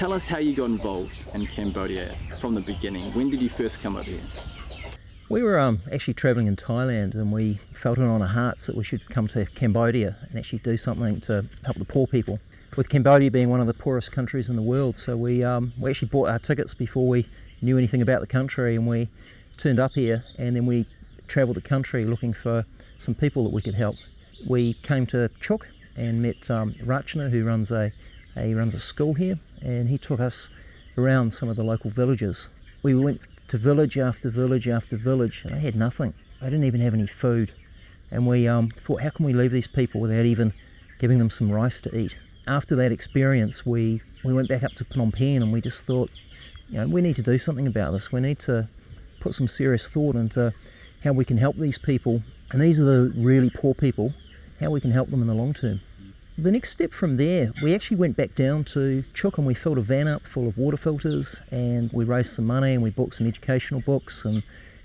tell us how you got involved in Cambodia from the beginning. When did you first come over here? We were actually travelling in Thailand, and we felt it on our hearts that we should come to Cambodia and actually do something to help the poor people. With Cambodia being one of the poorest countries in the world, so we actually bought our tickets before we knew anything about the country, and we turned up here, and then we travelled the country looking for some people that we could help. We came to Chuk and met Rachna, who runs a school here, and he took us around some of the local villages. We went to village after village after village, and they had nothing. They didn't even have any food. And we thought, how can we leave these people without even giving them some rice to eat? After that experience, we went back up to Phnom Penh, and we just thought, we need to do something about this. We need to put some serious thought into how we can help these people, and these are the really poor people, how we can help them in the long term. The next step from there, we actually went back down to Chuk, and we filled a van up full of water filters, and we raised some money, and we bought some educational books and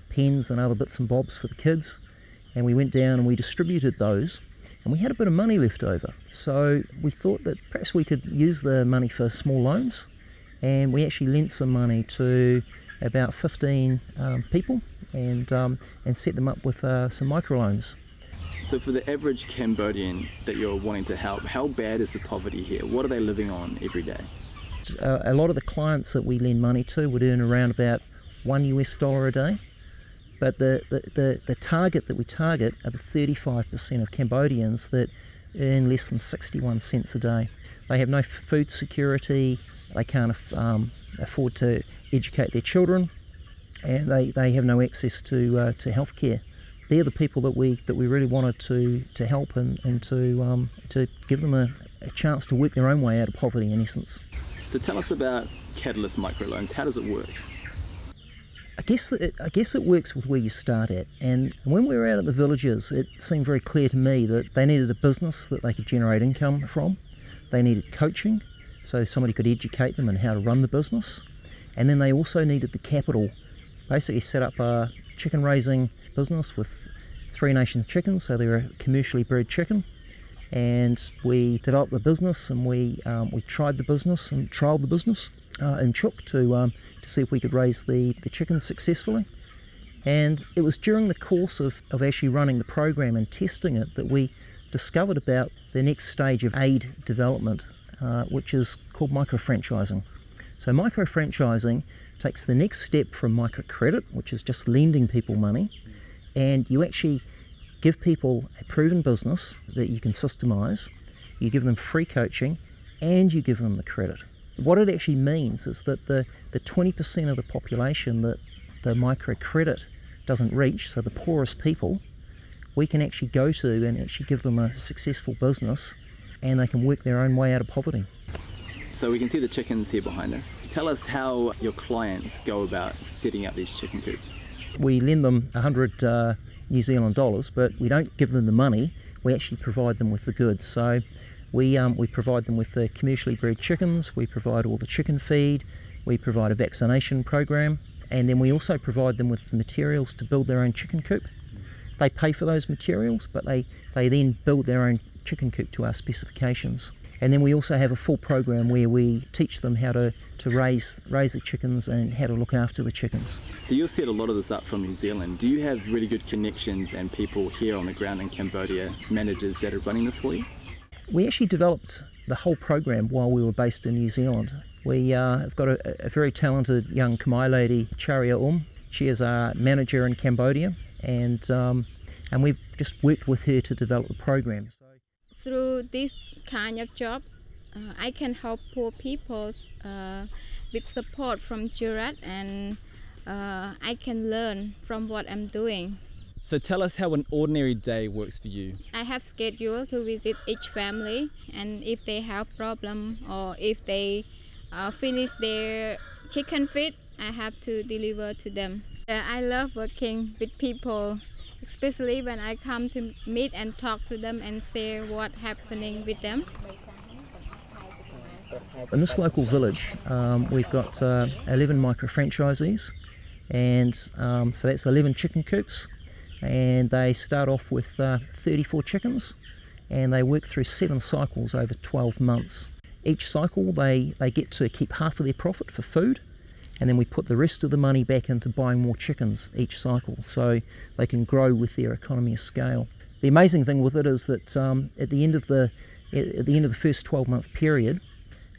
pens and other bits and bobs for the kids, and we went down and we distributed those, and we had a bit of money left over. So we thought that perhaps we could use the money for small loans, and we actually lent some money to about 15 people and set them up with some microloans. So for the average Cambodian that you're wanting to help, how bad is the poverty here? What are they living on every day? A lot of the clients that we lend money to would earn around about $1 a day, but the target that we target are the 35% of Cambodians that earn less than 61 cents a day. They have no food security, they can't afford to educate their children, and they have no access to healthcare. They're the people that we really wanted to help and to give them a chance to work their own way out of poverty, in essence. So tell us about Catalyst microloans. How does it work? I guess it works with where you start at. And when we were out at the villages, it seemed very clear to me that they needed a business that they could generate income from. They needed coaching, so somebody could educate them on how to run the business. And then they also needed the capital. Basically set up a chicken raising business with 3 Nations chickens, so they're a commercially bred chicken, and we developed the business, and we tried the business and trialled the business in Chuk to see if we could raise the chickens successfully. And it was during the course of actually running the program and testing it that we discovered about the next stage of aid development, which is called micro-franchising. So micro-franchising takes the next step from microcredit, which is just lending people money, and you actually give people a proven business that you can systemize, you give them free coaching, and you give them the credit. What it actually means is that the 20% of the population that the microcredit doesn't reach, so the poorest people, we can actually go to and actually give them a successful business, and they can work their own way out of poverty. So we can see the chickens here behind us. Tell us how your clients go about setting up these chicken coops. We lend them 100 New Zealand dollars, but we don't give them the money, we actually provide them with the goods. So we provide them with the commercially bred chickens, we provide all the chicken feed, we provide a vaccination program, and then we also provide them with the materials to build their own chicken coop. They pay for those materials, but they then build their own chicken coop to our specifications. And then we also have a full program where we teach them how to raise the chickens and how to look after the chickens. So you've set a lot of this up from New Zealand. Do you have really good connections and people here on the ground in Cambodia, managers that are running this for you? We actually developed the whole program while we were based in New Zealand. We have got a very talented young Khmer lady, Charia She is our manager in Cambodia, and we've just worked with her to develop the program. Through this kind of job, I can help poor people with support from Gerard, and I can learn from what I'm doing. So tell us how an ordinary day works for you. I have schedule to visit each family, and if they have problem or if they finish their chicken feed, I have to deliver to them. I love working with people, especially when I come to meet and talk to them and share what's happening with them. In this local village, we've got 11 micro-franchisees, and so that's 11 chicken coops, and they start off with 34 chickens, and they work through 7 cycles over 12 months. Each cycle they get to keep half of their profit for food, and then we put the rest of the money back into buying more chickens each cycle, so they can grow with their economy of scale. The amazing thing with it is that at the end of the first 12-month period,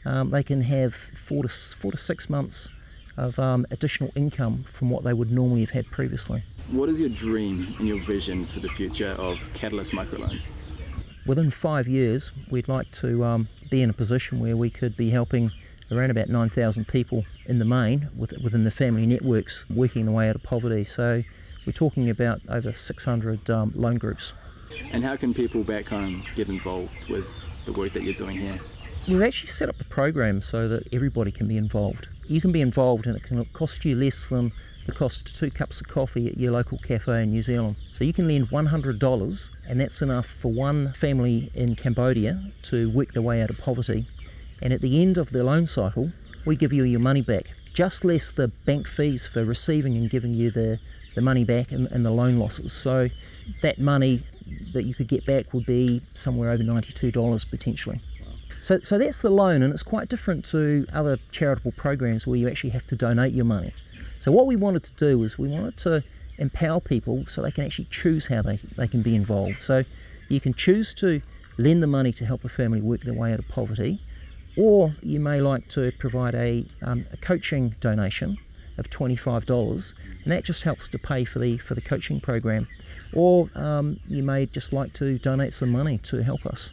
they can have 4 to 6 months of additional income from what they would normally have had previously. What is your dream and your vision for the future of Catalyst microloans? Within 5 years, we'd like to be in a position where we could be helping around about 9,000 people in the main within the family networks working their way out of poverty. So we're talking about over 600 loan groups. And how can people back home get involved with the work that you're doing here? We've actually set up the program so that everybody can be involved. You can be involved and it can cost you less than the cost of 2 cups of coffee at your local cafe in New Zealand. So you can lend $100 and that's enough for one family in Cambodia to work their way out of poverty. And at the end of the loan cycle, we give you your money back, just less the bank fees for receiving and giving you the money back and the loan losses. So that money that you could get back would be somewhere over $92 potentially. So that's the loan, and it's quite different to other charitable programs where you actually have to donate your money. So what we wanted to do is we wanted to empower people so they can actually choose how they can be involved. So you can choose to lend the money to help a family work their way out of poverty, or you may like to provide a coaching donation of $25, and that just helps to pay for the coaching program. Or you may just like to donate some money to help us.